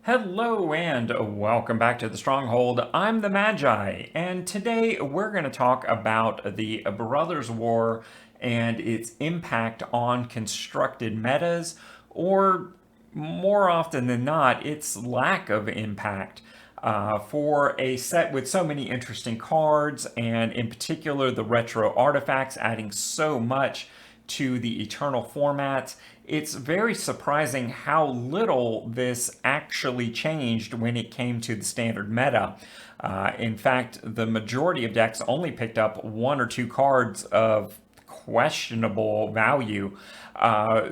Hello and welcome back to the Stronghold. I'm the Magi, and today we're going to talk about the Brothers' War and its impact on constructed metas, or more often than not, its lack of impact. For a set with so many interesting cards, and in particular the retro artifacts adding so much to the Eternal formats, it's very surprising how little this actually changed when it came to the standard meta. In fact, the majority of decks only picked up one or two cards of questionable value.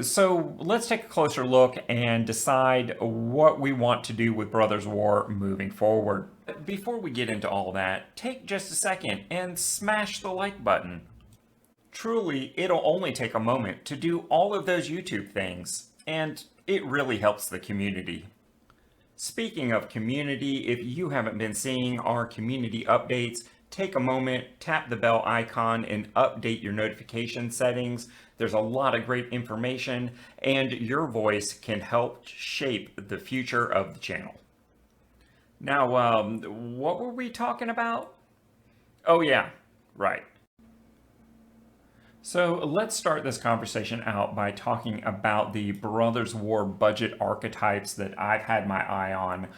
So let's take a closer look and decide what we want to do with Brothers War moving forward. Before we get into all that, take just a second and smash the like button. Truly, it'll only take a moment to do all of those YouTube things, and it really helps the community. Speaking of community, if you haven't been seeing our community updates, take a moment, tap the bell icon, and update your notification settings. There's a lot of great information, and your voice can help shape the future of the channel. Now, what were we talking about? Oh, yeah, right. So let's start this conversation out by talking about the Brothers War budget archetypes that I've had my eye on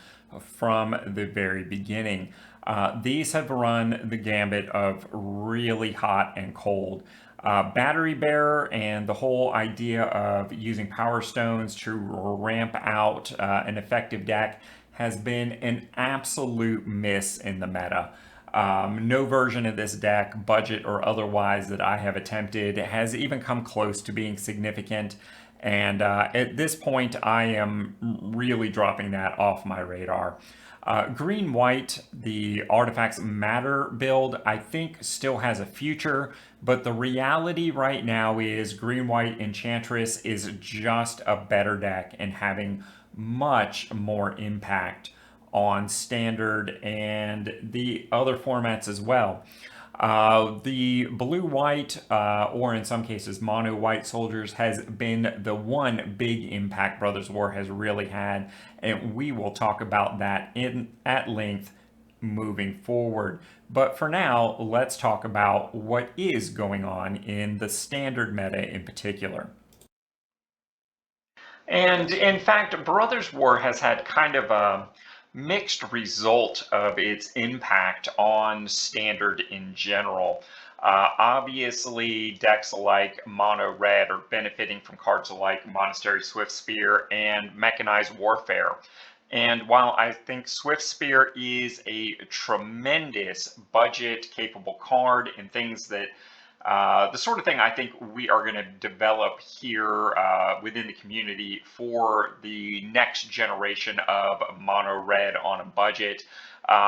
from the very beginning. These have run the gambit of really hot and cold. Battery Bearer and the whole idea of using Power Stones to ramp out an effective deck has been an absolute miss in the meta. No version of this deck, budget or otherwise, that I have attempted has even come close to being significant. And at this point, I am really dropping that off my radar. Green-white, the Artifacts Matter build, I think still has a future, but the reality right now is green-white Enchantress is just a better deck and having much more impact on standard and the other formats as well. The blue-white, or in some cases mono-white soldiers, has been the one big impact Brothers War has really had, and we will talk about that at length moving forward. But for now, let's talk about what is going on in the standard meta in particular. And in fact, Brothers War has had kind of a mixed result of its impact on standard in general. Obviously, decks like Mono Red are benefiting from cards like Monastery Swift Spear and Mechanized Warfare. And while I think Swift Spear is a tremendous budget capable card and things that the sort of thing I think we are going to develop here within the community for the next generation of mono red on a budget.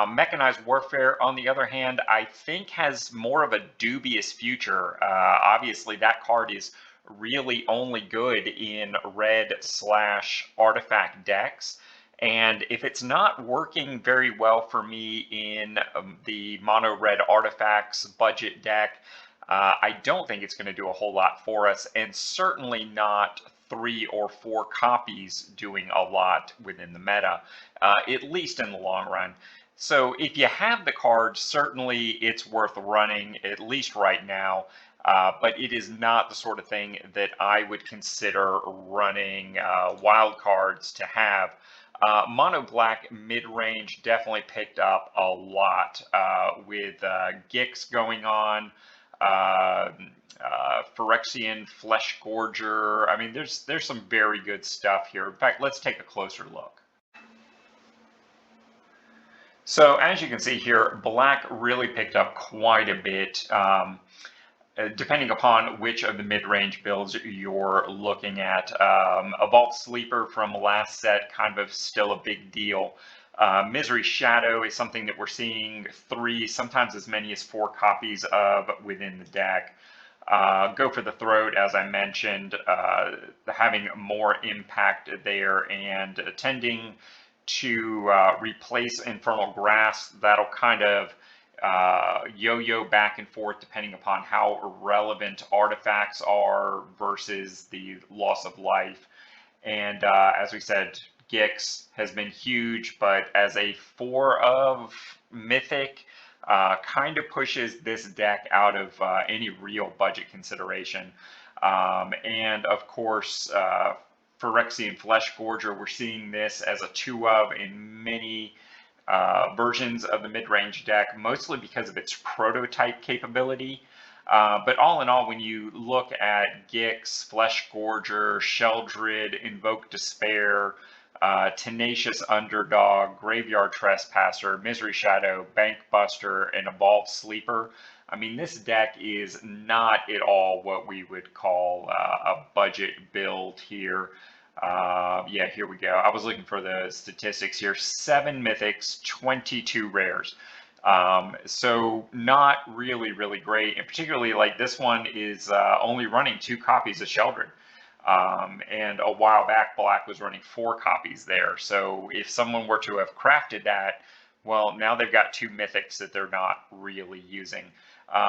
Mechanized Warfare, on the other hand, I think has more of a dubious future. Obviously, that card is really only good in red/artifact decks. And if it's not working very well for me in the mono red artifacts budget deck, I don't think it's going to do a whole lot for us, and certainly not 3 or 4 copies doing a lot within the meta, at least in the long run. So if you have the card, certainly it's worth running, at least right now. But it is not the sort of thing that I would consider running wild cards to have. Mono black mid-range definitely picked up a lot with Gix going on. uh, Phyrexian Flesh Gorger. I mean, there's some very good stuff here. In fact, let's take a closer look. So as you can see here, black really picked up quite a bit, depending upon which of the mid-range builds you're looking at. A Vault Sleeper from last set, kind of still a big deal. Misery Shadow is something that we're seeing 3, sometimes as many as 4 copies of within the deck. Go for the Throat, as I mentioned, having more impact there and tending to replace Infernal Grasp. That'll kind of yo-yo back and forth depending upon how relevant artifacts are versus the loss of life. And as we said, Gix has been huge, but as a 4 of Mythic, kind of pushes this deck out of any real budget consideration. And of course, Phyrexian Flesh Gorger, we're seeing this as a 2 of in many versions of the mid-range deck, mostly because of its prototype capability. But all in all, when you look at Gix, Flesh Gorger, Sheldred, Invoke Despair, Tenacious Underdog, Graveyard Trespasser, Misery Shadow, Bank Buster, and Evolved Sleeper, I mean, this deck is not at all what we would call a budget build here. Yeah, here we go. I was looking for the statistics here. 7 mythics, 22 rares. So not really, really great. And particularly like this one is only running 2 copies of Sheldred. And a while back, Black was running 4 copies there. So if someone were to have crafted that, well, now they've got 2 mythics that they're not really using.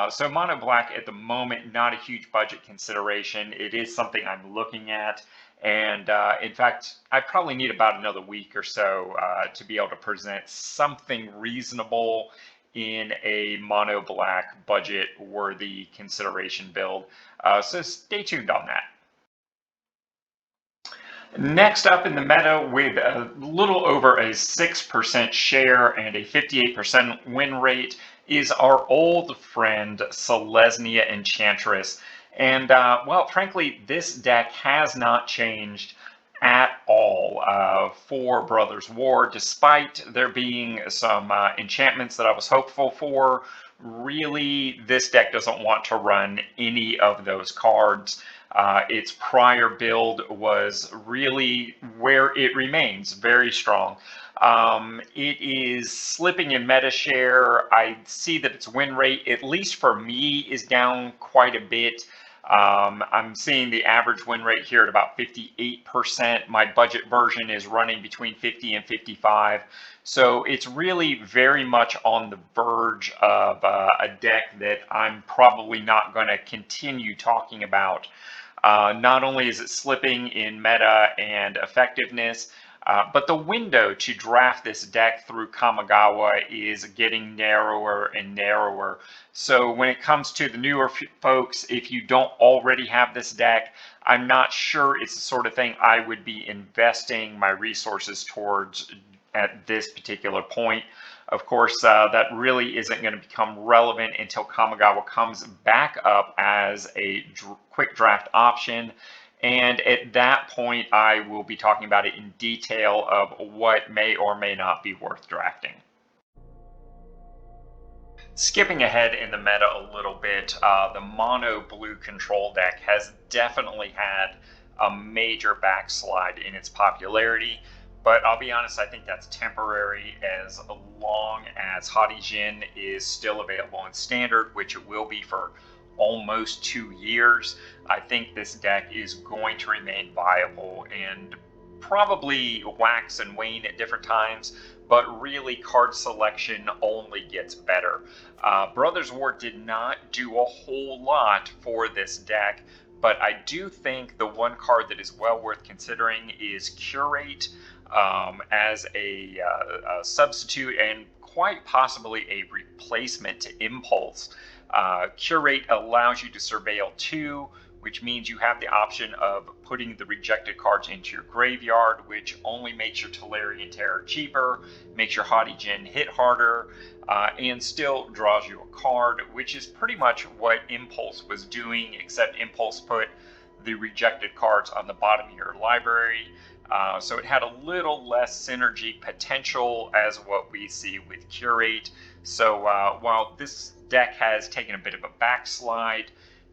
So Mono Black at the moment, not a huge budget consideration. It is something I'm looking at. And in fact, I probably need about another week or so to be able to present something reasonable in a Mono Black budget worthy consideration build. So stay tuned on that. Next up in the meta, with a little over a 6% share and a 58% win rate, is our old friend Selesnya Enchantress. And, well, frankly, this deck has not changed at all for Brothers War, despite there being some enchantments that I was hopeful for. Really, this deck doesn't want to run any of those cards. Its prior build was really where it remains, very strong. It is slipping in meta share. I see that its win rate, at least for me, is down quite a bit. I'm seeing the average win rate here at about 58%. My budget version is running between 50 and 55. So it's really very much on the verge of a deck that I'm probably not going to continue talking about. Not only is it slipping in meta and effectiveness, but the window to draft this deck through Kamigawa is getting narrower and narrower. So when it comes to the newer folks, if you don't already have this deck, I'm not sure it's the sort of thing I would be investing my resources towards at this particular point. Of course, that really isn't going to become relevant until Kamigawa comes back up as a quick draft option. And at that point, I will be talking about it in detail of what may or may not be worth drafting. Skipping ahead in the meta a little bit, the mono blue control deck has definitely had a major backslide in its popularity. But I'll be honest, I think that's temporary as long as Hadi Jin is still available in Standard, which it will be for almost 2 years. I think this deck is going to remain viable and probably wax and wane at different times, but really card selection only gets better. Brothers War did not do a whole lot for this deck, but I do think the one card that is well worth considering is Curate as a substitute and quite possibly a replacement to Impulse. Curate allows you to surveil 2, which means you have the option of putting the rejected cards into your graveyard, which only makes your Tolarian Terror cheaper, makes your Hadi Jin hit harder, and still draws you a card, which is pretty much what Impulse was doing, except Impulse put the rejected cards on the bottom of your library. So it had a little less synergy potential as what we see with Curate. So while this deck has taken a bit of a backslide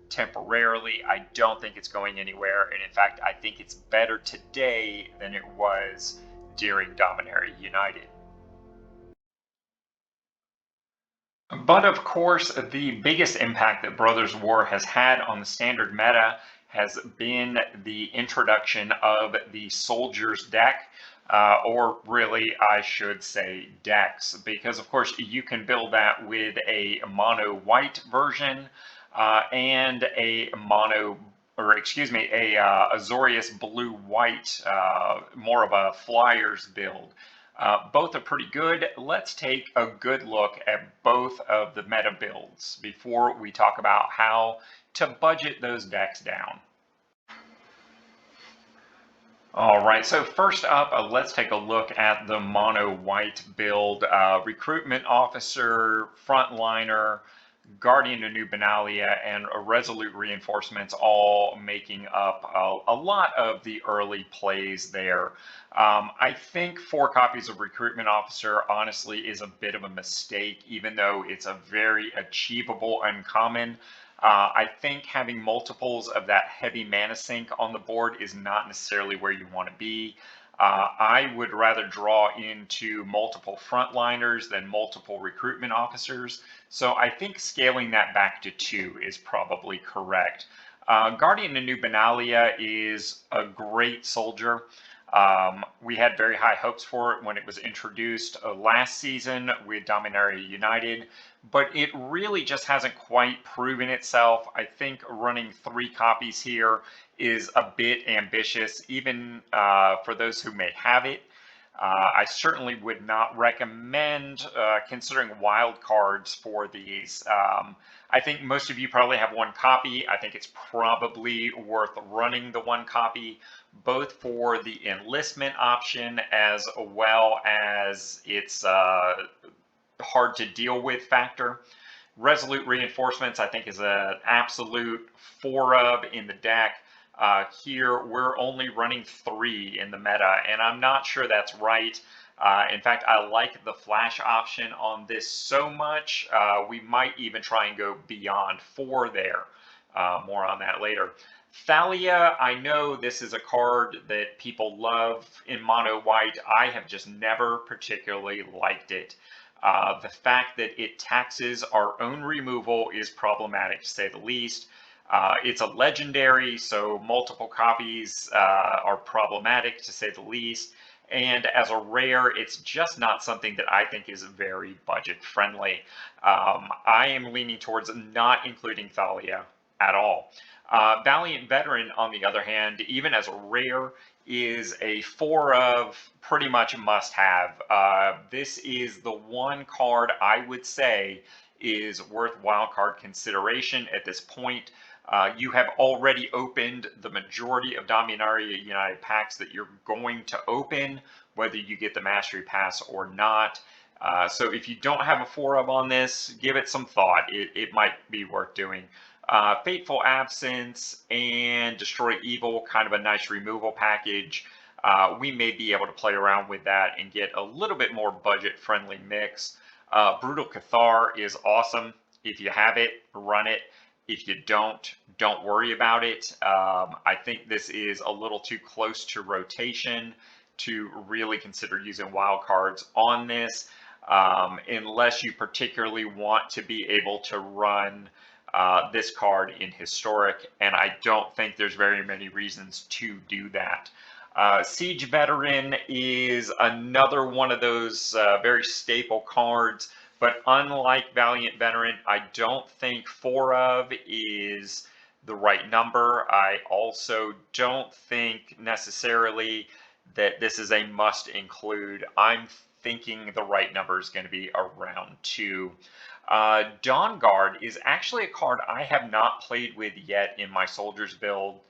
temporarily, I don't think it's going anywhere. And in fact, I think it's better today than it was during Dominaria United. But of course, the biggest impact that Brothers War has had on the standard meta has been the introduction of the Soldiers deck, or really I should say decks, because of course you can build that with a mono white version and a mono or excuse me, a Azorius blue-white, more of a Flyers build. Both are pretty good. Let's take a good look at both of the meta builds before we talk about how to budget those decks down. All right, so first up, let's take a look at the mono white build. Recruitment officer, frontliner, Guardian of New Benalia, and Resolute Reinforcements all making up a lot of the early plays there. I think 4 copies of Recruitment Officer honestly is a bit of a mistake, even though it's a very achievable uncommon. I think having multiples of that heavy mana sink on the board is not necessarily where you want to be. I would rather draw into multiple frontliners than multiple recruitment officers. So I think scaling that back to 2 is probably correct. Guardian of New Benalia is a great soldier. We had very high hopes for it when it was introduced last season with Dominaria United, but it really just hasn't quite proven itself. I think running 3 copies here is a bit ambitious, even for those who may have it. I certainly would not recommend considering wild cards for these. I think most of you probably have 1 copy. I think it's probably worth running the 1 copy, both for the enlistment option as well as its hard to deal with factor. Resolute Reinforcements, I think, is an absolute 4 of in the deck. Here, we're only running 3 in the meta, and I'm not sure that's right. In fact, I like the flash option on this so much, we might even try and go beyond 4 there. More on that later. Thalia, I know this is a card that people love in mono white. I have just never particularly liked it. The fact that it taxes our own removal is problematic, to say the least. It's a legendary, so multiple copies are problematic, to say the least. And as a rare, it's just not something that I think is very budget friendly. I am leaning towards not including Thalia at all. Valiant Veteran, on the other hand, even as a rare, is a 4 of pretty much must have. This is the one card I would say is worth wildcard consideration at this point. You have already opened the majority of Dominaria United packs that you're going to open, whether you get the Mastery Pass or not. So if you don't have a 4 of on this, give it some thought. It might be worth doing. Fateful Absence and Destroy Evil, kind of a nice removal package. We may be able to play around with that and get a little bit more budget-friendly mix. Brutal Cathar is awesome. If you have it, run it. If you don't worry about it. I think this is a little too close to rotation to really consider using wild cards on this, unless you particularly want to be able to run this card in Historic, and I don't think there's very many reasons to do that. Siege Veteran is another one of those very staple cards, but unlike Valiant Veteran, I don't think 4 of is the right number. I also don't think necessarily that this is a must include. I'm thinking the right number is going to be around 2. Dawn Guard is actually a card I have not played with yet in my soldiers build,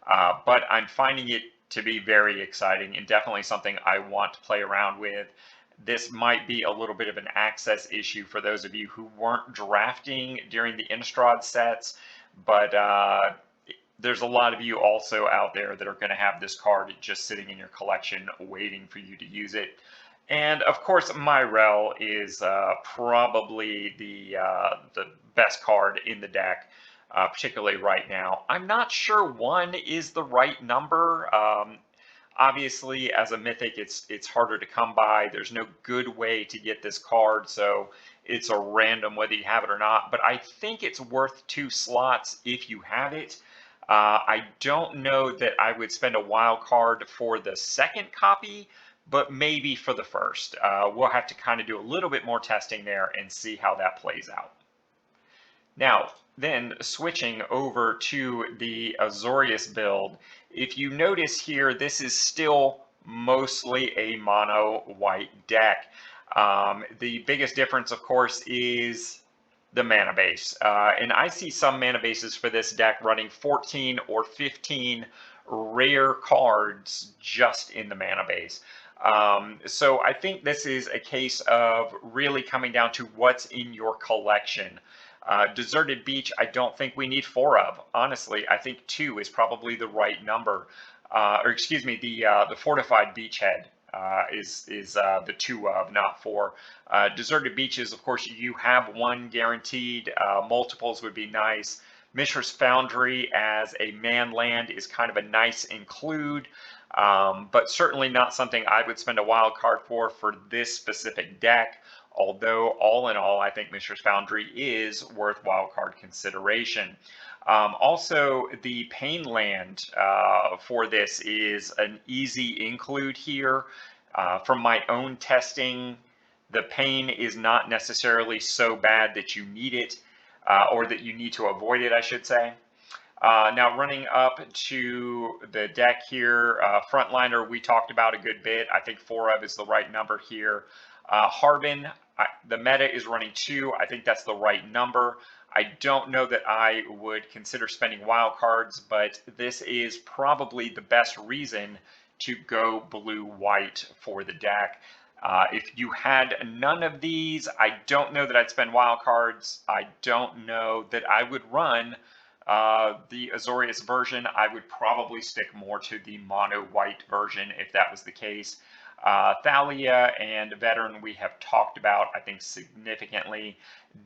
but I'm finding it to be very exciting and definitely something I want to play around with. This might be a little bit of an access issue for those of you who weren't drafting during the Innistrad sets, but there's a lot of you also out there that are going to have this card just sitting in your collection waiting for you to use it. And of course, Myrel is probably the best card in the deck, particularly right now. I'm not sure 1 is the right number. Obviously, as a mythic, it's harder to come by. There's no good way to get this card, so it's a random whether you have it or not. But I think it's worth 2 slots if you have it. I don't know that I would spend a wild card for the second copy, but maybe for the first. We'll have to kind of do a little bit more testing there and see how that plays out. Now, Then switching over to the Azorius build, if you notice here, this is still mostly a mono white deck. The biggest difference, of course, is the mana base. And I see some mana bases for this deck running 14 or 15 rare cards just in the mana base. So I think this is a case of really coming down to what's in your collection. Deserted Beach, I don't think we need 4 of. Honestly, I think 2 is probably the right number. Or excuse me, the Fortified Beachhead is the 2 of, not 4. Deserted Beaches, of course, you have 1 guaranteed. Multiples would be nice. Mishra's Foundry as a man land is kind of a nice include, but certainly not something I would spend a wild card for this specific deck. Although all in all, I think Mishra's Foundry is worth wildcard consideration. Also, the Pain Land for this is an easy include here. From my own testing, the Pain is not necessarily so bad that you need it, or that you need to avoid it, I should say. Now running up to the deck here, Frontliner we talked about a good bit. I think 4 of is the right number here. Harbin, the meta is running 2. I think that's the right number. I don't know that I would consider spending wild cards, but this is probably the best reason to go blue-white for the deck. If you had none of these, I don't know that I'd spend wild cards. I don't know that I would run the Azorius version. I would probably stick more to the mono white version if that was the case. Thalia and Veteran we have talked about, I think, significantly.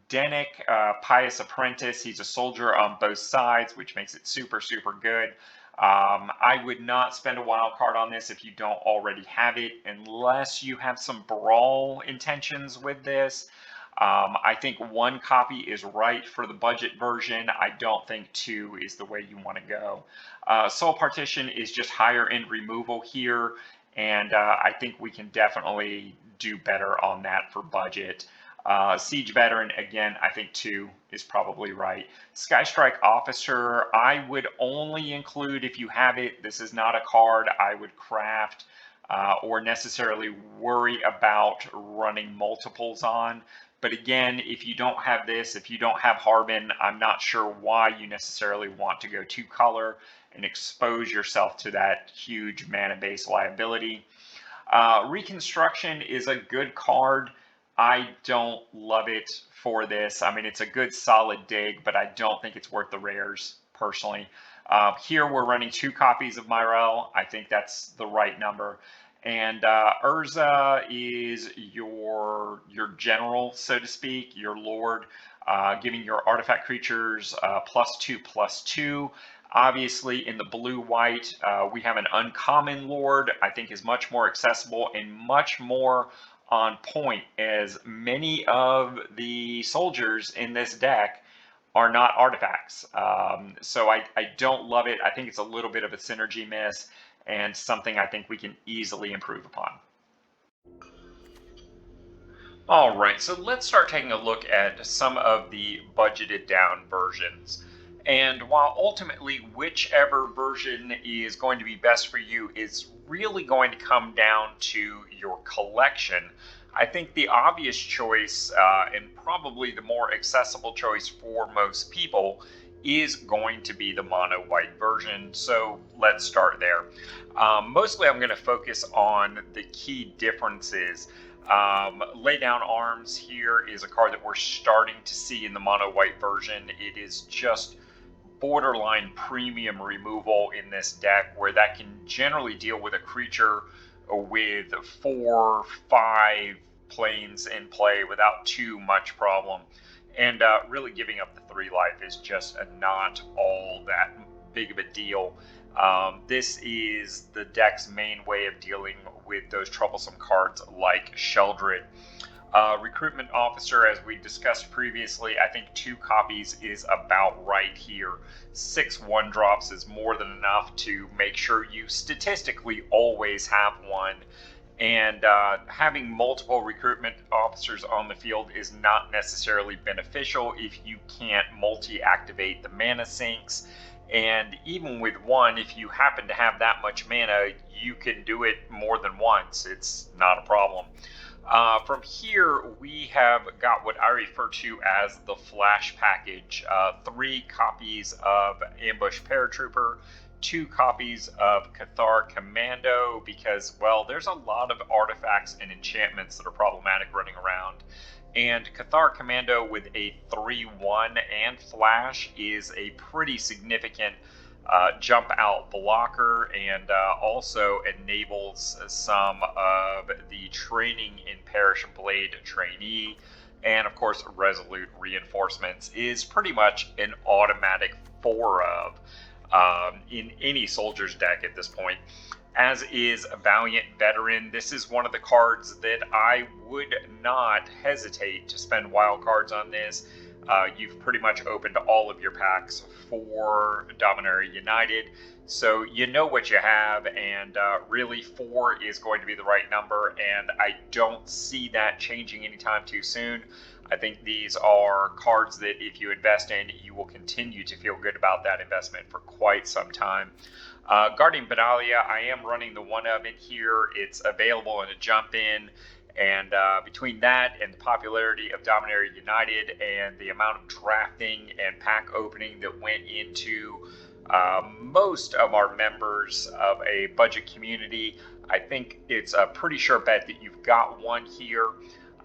Denick, Pious Apprentice, he's a soldier on both sides, which makes it super, super good. I would not spend a wild card on this if you don't already have it, unless you have some brawl intentions with this. I think 1 copy is right for the budget version. I don't think 2 is the way you want to go. Soul Partition is just higher end removal here, and I think we can definitely do better on that for budget. Siege Veteran, again, I think 2 is probably right. Skystrike Officer, I would only include if you have it. This is not a card I would craft or necessarily worry about running multiples on. But again, if you don't have this, if you don't have Harbin, I'm not sure why you necessarily want to go 2 color and expose yourself to that huge mana base liability. Reconstruction is a good card. I don't love it for this. I mean, it's a good solid dig, but I don't think it's worth the rares personally. Here we're running 2 copies of Myrel. I think that's the right number. And Urza is your general, so to speak, your lord, giving your artifact creatures +2/+2. Obviously, in the blue-white, we have an uncommon lord. I think is much more accessible and much more on point, as many of the soldiers in this deck are not artifacts. So I don't love it. I think it's a little bit of a synergy miss, and something I think we can easily improve upon. All right, so let's start taking a look at some of the budgeted down versions. And while ultimately whichever version is going to be best for you is really going to come down to your collection, I think the obvious choice and probably the more accessible choice for most people is going to be the mono white version. So let's start there. Mostly I'm going to focus on the key differences. Lay Down Arms here is a card that we're starting to see in the mono white version. It is just borderline premium removal in this deck, where that can generally deal with a creature with 4, 5 planes in play without too much problem. And really giving up the 3 life is just not all that big of a deal. This is the deck's main way of dealing with those troublesome cards like Sheldred. Recruitment Officer, as we discussed previously, I think 2 copies is about right here. 6 1-drops is more than enough to make sure you statistically always have one. And having multiple recruitment officers on the field is not necessarily beneficial if you can't multi-activate the mana sinks. And even with one, if you happen to have that much mana, you can do it more than once. It's not a problem. From here, we have got what I refer to as the Flash package. 3 copies of Ambush Paratrooper, 2 copies of Cathar Commando, because, well, there's a lot of artifacts and enchantments that are problematic running around. And Cathar Commando with a 3/1 and Flash is a pretty significant jump out blocker, and also enables some of the training in Perish Blade trainee. And of course, Resolute Reinforcements is pretty much an automatic 4 of in any soldier's deck at this point, as is Valiant Veteran. This is one of the cards that I would not hesitate to spend wild cards on this. You've pretty much opened all of your packs for Dominaria United, so you know what you have, and really 4 is going to be the right number, and I don't see that changing anytime too soon. I think these are cards that if you invest in, you will continue to feel good about that investment for quite some time. Guardian Benalia, I am running the 1 of in here. It's available in a jump in. And between that and the popularity of Dominaria United and the amount of drafting and pack opening that went into most of our members of a budget community, I think it's a pretty sure bet that you've got one here.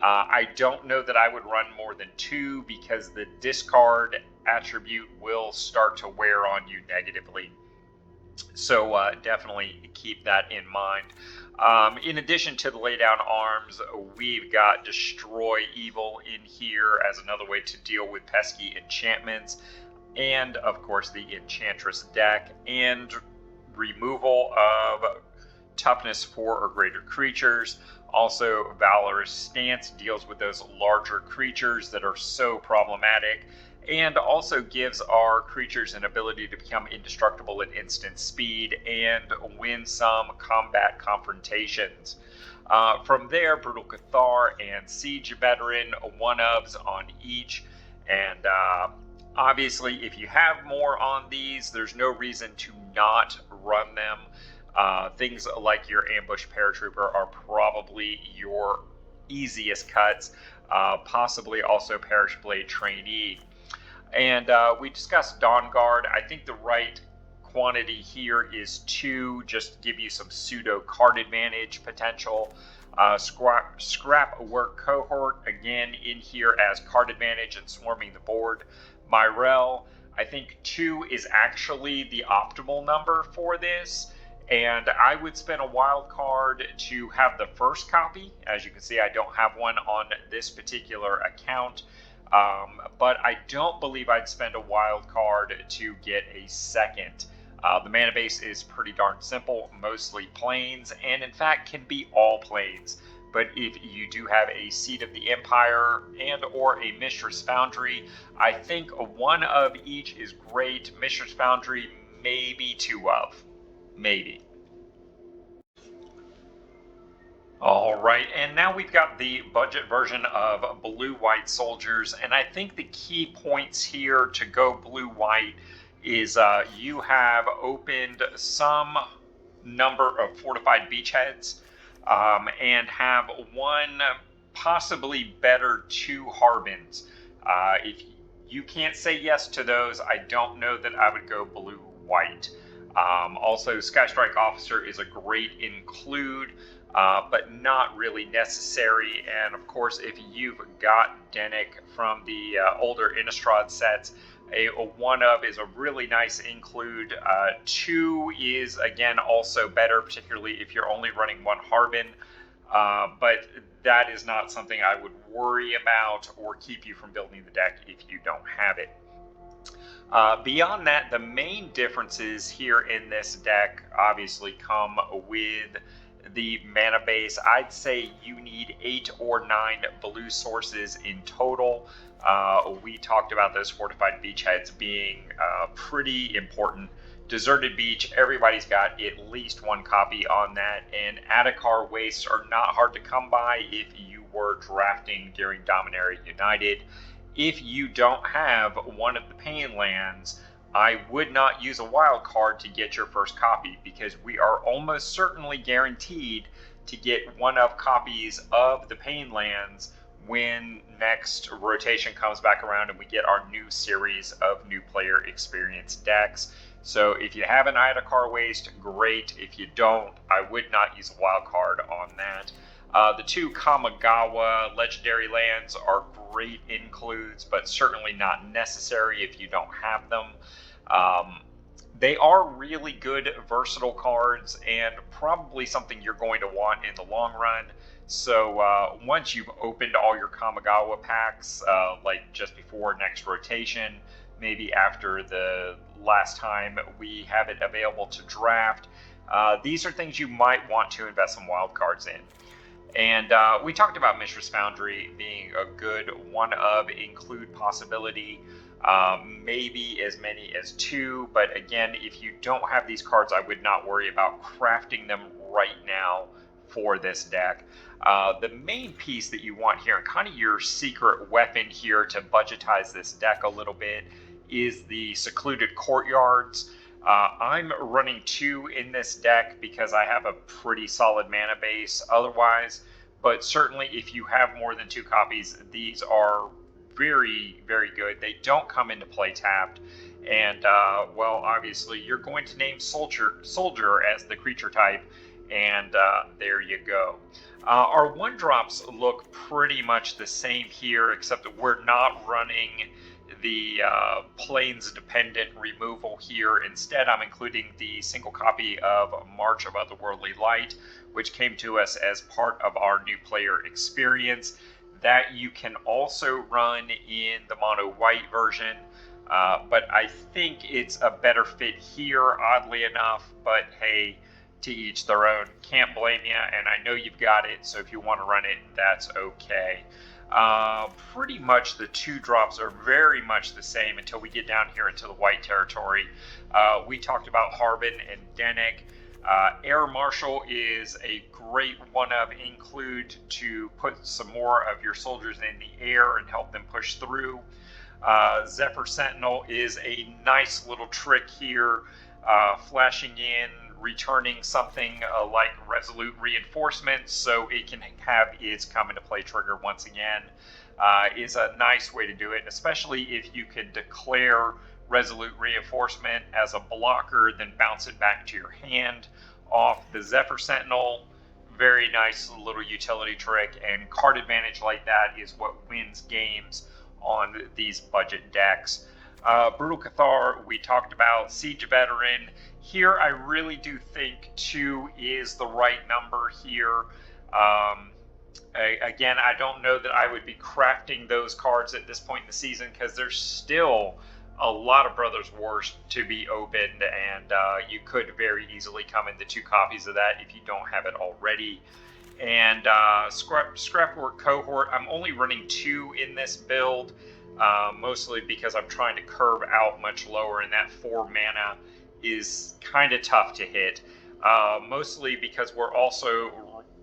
I don't know that I would run more than 2 because the discard attribute will start to wear on you negatively. So definitely keep that in mind. In addition to the lay down arms, we've got Destroy Evil in here as another way to deal with pesky enchantments, and of course the Enchantress deck, and removal of toughness 4 or greater creatures. Also, Valorous Stance deals with those larger creatures that are so problematic, and also gives our creatures an ability to become indestructible at instant speed and win some combat confrontations. From there, Brutal Cathar and Siege Veteran, 1-ofs on each. And obviously, if you have more on these, there's no reason to not run them. Things like your Ambush Paratrooper are probably your easiest cuts, possibly also Perish Blade trainee. And we discussed Dawn Guard. I think the right quantity here is 2, just to give you some pseudo card advantage potential. Scrap Work Cohort, again in here as card advantage and swarming the board. Myrel, I think 2 is actually the optimal number for this. And I would spend a wild card to have the first copy. As you can see, I don't have one on this particular account. But I don't believe I'd spend a wild card to get a second. The mana base is pretty darn simple, mostly plains, and in fact can be all plains. But if you do have a Seat of the Empire and or a Mistress Foundry, I think 1 of each is great. Mistress Foundry, maybe 2 of. Maybe. All right, and now we've got the budget version of Blue-White Soldiers, and I think the key points here to go Blue-White is you have opened some number of fortified beachheads and have 1, possibly better 2 Harbins. If you can't say yes to those, I don't know that I would go Blue-White. Also, Skystrike Officer is a great include, but not really necessary. And of course, if you've got Dennick from the older Innistrad sets, a 1-of is a really nice include. 2 is, again, also better, particularly if you're only running 1 Harbin. But that is not something I would worry about or keep you from building the deck if you don't have it. Beyond that, the main differences here in this deck obviously come with the mana base. I'd say you need 8 or 9 blue sources in total. We talked about those fortified beachheads being pretty important Deserted Beach, everybody's got at least one copy on that, and Adakar wastes are not hard to come by if you were drafting during Dominaria United. If you don't have one of the Pain lands, I would not use a wild card to get your first copy, because we are almost certainly guaranteed to get one of copies of the Pain lands when next rotation comes back around and we get our new series of new player experience decks. So if you have an Adakar waste, great. If you don't, I would not use a wild card on that. The two Kamigawa legendary lands are great includes, but certainly not necessary if you don't have them. They are really good versatile cards and probably something you're going to want in the long run. So once you've opened all your Kamigawa packs, like just before next rotation, maybe after the last time we have it available to draft, these are things you might want to invest some wild cards in. And we talked about Mishra's Foundry being a good one of include possibility, maybe as many as two, but again, if you don't have these cards, I would not worry about crafting them right now for this deck. The main piece that you want here, and kind of your secret weapon here to budgetize this deck a little bit, is the Secluded Courtyards. I'm running two in this deck because I have a pretty solid mana base otherwise, but certainly if you have more than two copies, these are very, very good. They don't come into play tapped, and well, obviously you're going to name Soldier as the creature type, and there you go. Our 1-drops look pretty much the same here, except that we're not running the planes dependent removal here. Instead, I'm including the single copy of March of Otherworldly Light, which came to us as part of our new player experience, that you can also run in the mono white version, but I think it's a better fit here, oddly enough. But hey, to each their own. Can't blame you, and I know you've got it, so if you want to run it, that's okay. Pretty much the 2-drops are very much the same until we get down here into the white territory. We talked about Harbin and Dennick. Air Marshal is a great one-of include to put some more of your soldiers in the air and help them push through. Zephyr Sentinel is a nice little trick here, flashing in, returning something like Resolute Reinforcement so it can have its come into play trigger once again, is a nice way to do it, especially if you can declare Resolute Reinforcement as a blocker, then bounce it back to your hand off the Zephyr Sentinel. Very nice little utility trick, and card advantage like that is what wins games on these budget decks. Brutal Cathar, we talked about. Siege Veteran. Here, I really do think 2 is the right number here. Again, I don't know that I would be crafting those cards at this point in the season, because there's still a lot of Brothers Wars to be opened, and you could very easily come into 2 copies of that if you don't have it already. And Scrapwork Cohort, I'm only running 2 in this build, mostly because I'm trying to curve out much lower, and that 4 mana is kind of tough to hit, mostly because we're also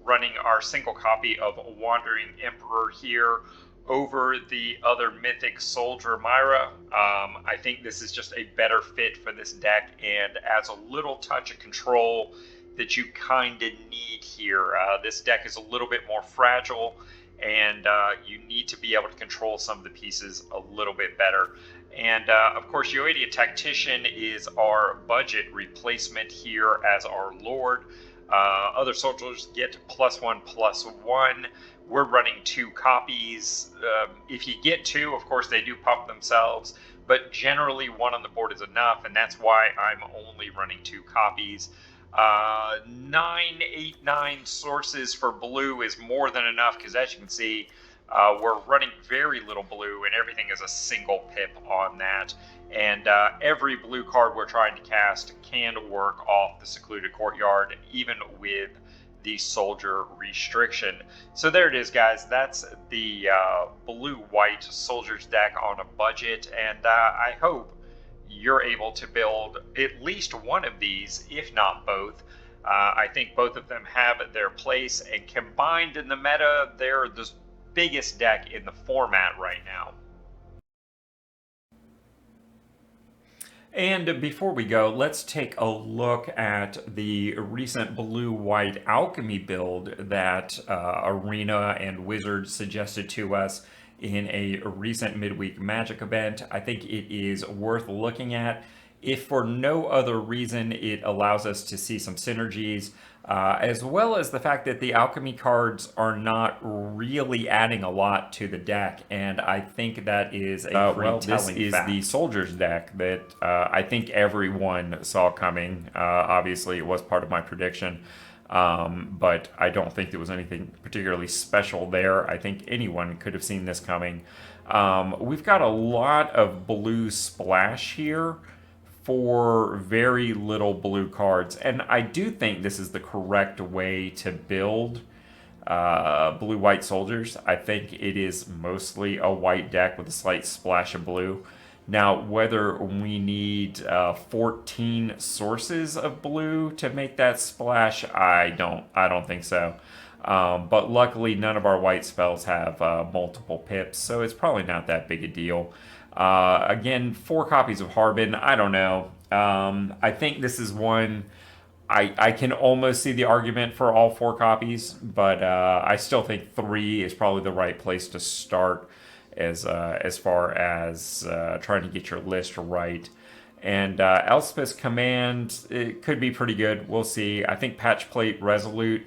running our single copy of Wandering Emperor here over the other Mythic Soldier Myra. I think this is just a better fit for this deck and adds a little touch of control that you kind of need here. This deck is a little bit more fragile, and you need to be able to control some of the pieces a little bit better. And of course, Yoedia Tactician is our budget replacement here as our Lord. Other soldiers get +1/+1. We're running 2 copies. If you get 2, of course, they do pump themselves, but generally 1 on the board is enough, and that's why I'm only running 2 copies. 9, 8, 9 sources for blue is more than enough, because as you can see, we're running very little blue, and everything is a single pip on that. And every blue card we're trying to cast can work off the Secluded Courtyard, even with the soldier restriction. So there it is, guys. That's the blue-white soldiers deck on a budget, and I hope you're able to build at least one of these, if not both. I think both of them have their place, and combined in the meta, they're the biggest deck in the format right now. And before we go, let's take a look at the recent blue-white alchemy build that Arena and Wizards suggested to us in a recent midweek Magic event. I think it is worth looking at. If for no other reason, it allows us to see some synergies, as well as the fact that the alchemy cards are not really adding a lot to the deck, and I think that is a pretty telling fact. This is the Soldiers deck that I think everyone saw coming. Obviously, it was part of my prediction, but I don't think there was anything particularly special there. I think anyone could have seen this coming. We've got a lot of blue splash here for very little blue cards, and I do think this is the correct way to build blue-white soldiers. I think it is mostly a white deck with a slight splash of blue. Now, whether we need 14 sources of blue to make that splash, I don't think so. But luckily, none of our white spells have multiple pips, so it's probably not that big a deal. Again, 4 copies of Harbin, I don't know. I think this is one, I can almost see the argument for all 4 copies, but I still think 3 is probably the right place to start as far as trying to get your list right. And Elspeth's Command, it could be pretty good. We'll see. I think Patch Plate Resolute,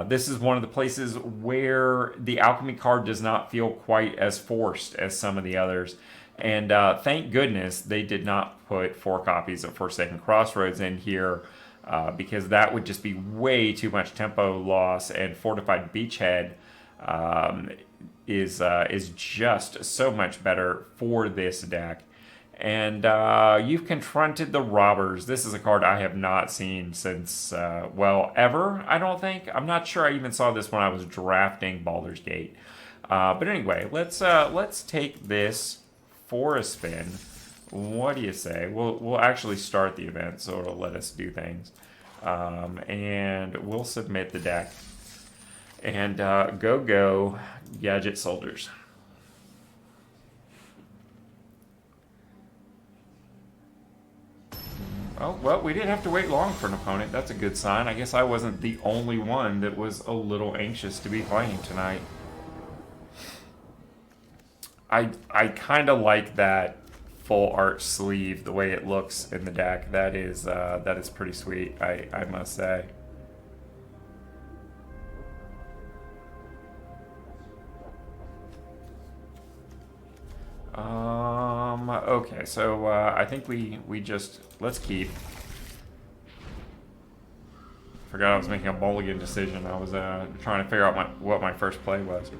this is one of the places where the alchemy card does not feel quite as forced as some of the others. And thank goodness they did not put 4 copies of Forsaken Crossroads in here, because that would just be way too much tempo loss, and Fortified Beachhead is just so much better for this deck. And you've confronted the Robbers. This is a card I have not seen since, well, ever, I don't think. I'm not sure I even saw this when I was drafting Baldur's Gate. But anyway, let's take this for a spin. What do you say? We'll actually start the event, so it'll let us do things. And we'll submit the deck. And go, Gadget Soldiers. Oh, well, we didn't have to wait long for an opponent. That's a good sign. I guess I wasn't the only one that was a little anxious to be playing tonight. I kind of like that full art sleeve, the way it looks in the deck. That is pretty sweet, I must say. Okay, so I think we just, let's keep. Forgot I was making a mulligan decision. I was trying to figure out what my first play was.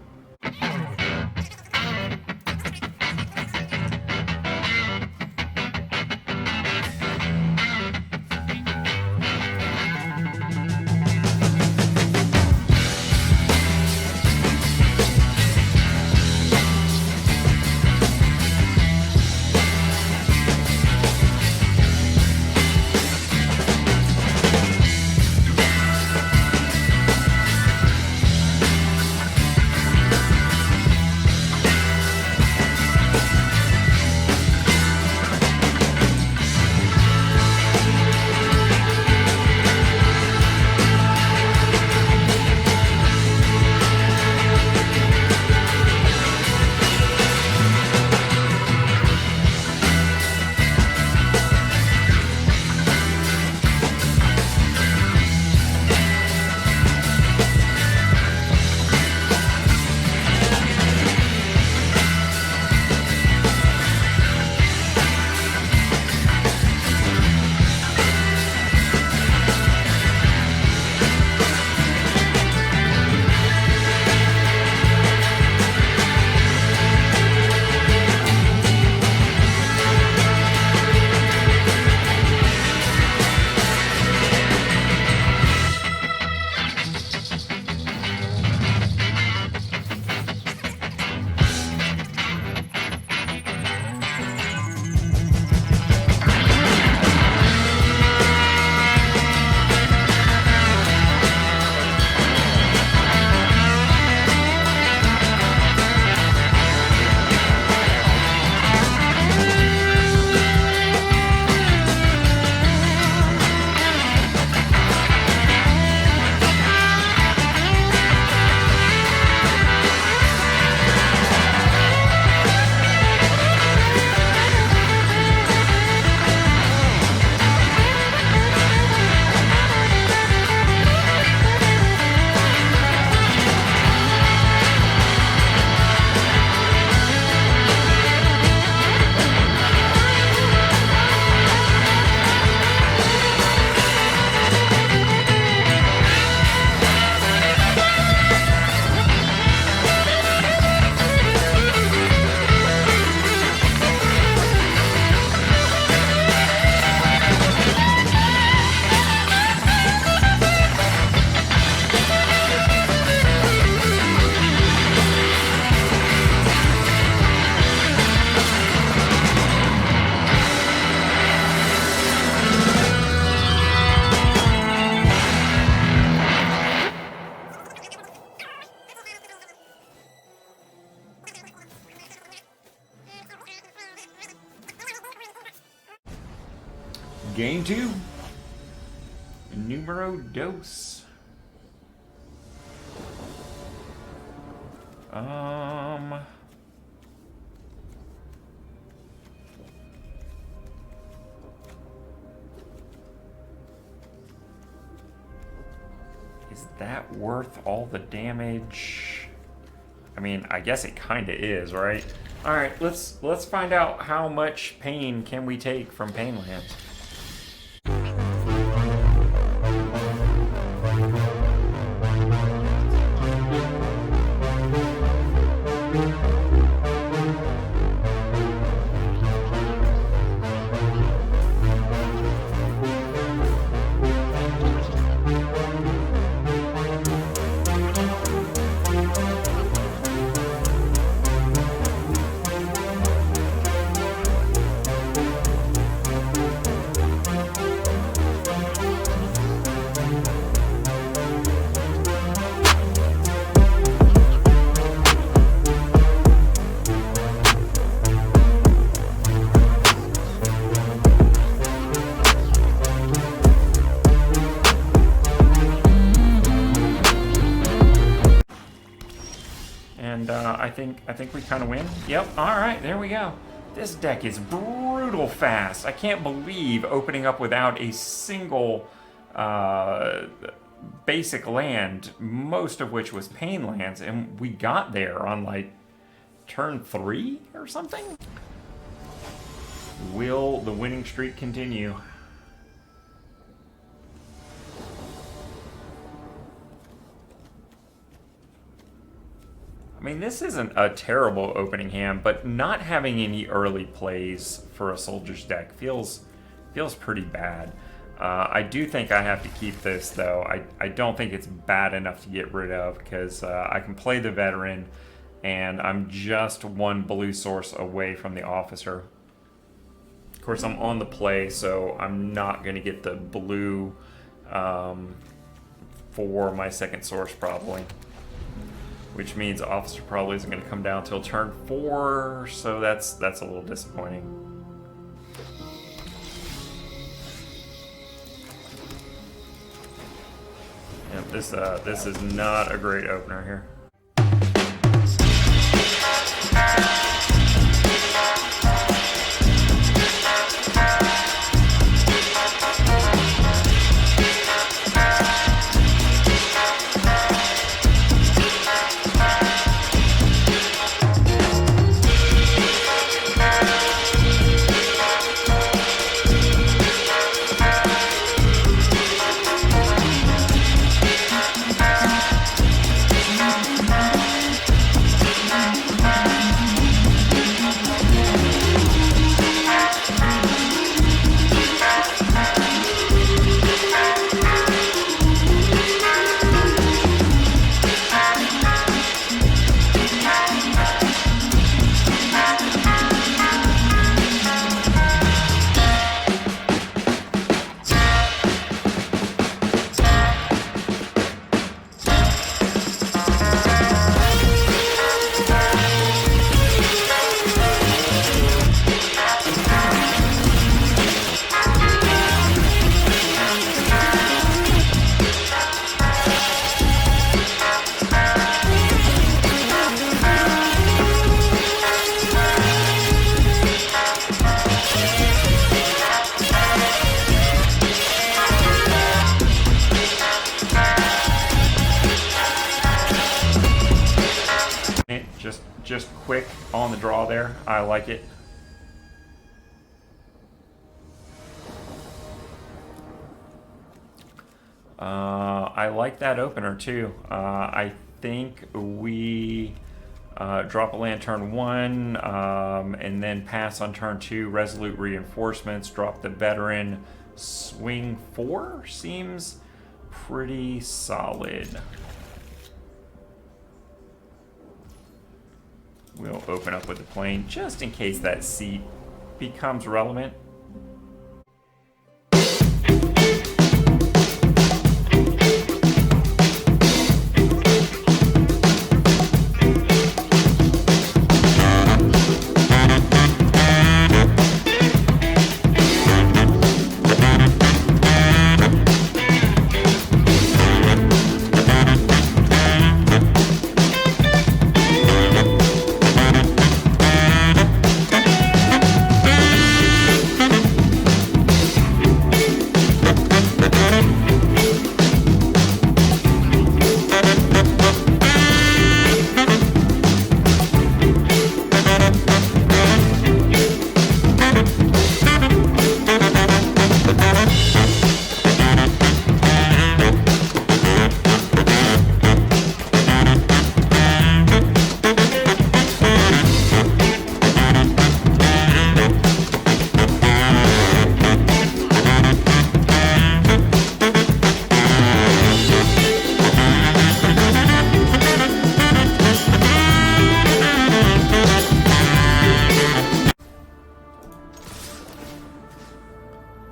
Game 2. Numero dos. Is that worth all the damage? I mean, I guess it kind of is, right? All right, let's find out how much pain can we take from Painland. And I think we kind of win. Yep. All right, there we go. This deck is brutal fast. I can't believe opening up without a single basic land, most of which was pain lands, and we got there on like turn 3 or something. Will the winning streak continue? I mean, this isn't a terrible opening hand, but not having any early plays for a Soldier's deck feels pretty bad. I do think I have to keep this, though. I don't think it's bad enough to get rid of, because I can play the Veteran, and I'm just one blue source away from the Officer. Of course, I'm on the play, so I'm not going to get the blue for my second source, probably. Which means Officer probably isn't going to come down till turn 4, so that's a little disappointing. Yep, this is not a great opener here. Just quick on the draw there. I like it. I like that opener too. I think we drop a land turn 1 and then pass on turn 2, resolute reinforcements, drop the Veteran, swing 4 seems pretty solid. We'll open up with the plane just in case that seat becomes relevant.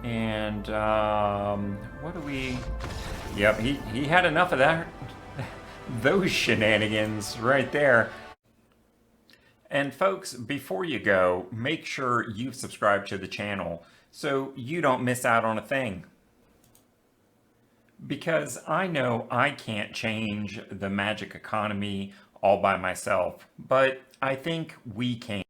And what do we... Yep, he had enough of that. Those shenanigans right there. And folks, before you go, make sure you subscribe to the channel so you don't miss out on a thing. Because I know I can't change the magic economy all by myself, but I think we can.